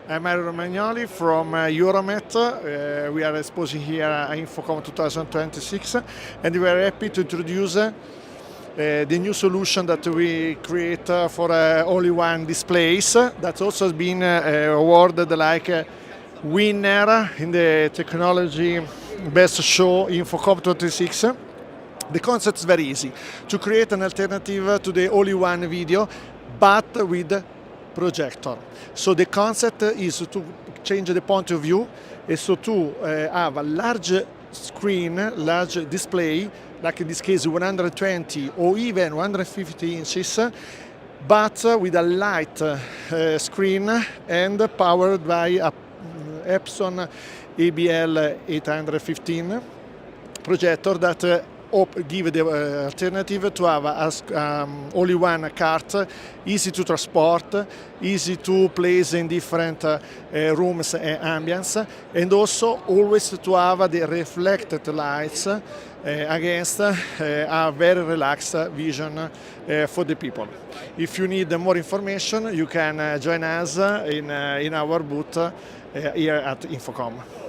I'm Mario Romagnoli from Euromet. We are exposing here at InfoComm 2026, and we are happy to introduce the new solution that we create for all-in-one displays. That also has been awarded like a winner in the technology best show InfoComm 26. The concept is very easy: to create an alternative to the all-in-one video, but with projector. So the concept is to change the point of view, and so to have a large screen, large display, like in this case 120 or even 150 inches, but with a light screen and powered by a Epson ABL 815 projector that give the alternative to have all-in-one cart, easy to transport, easy to place in different rooms and ambience, and also always to have the reflected lights against a very relaxed vision for the people. If you need more information, you can join us in our booth here at InfoComm.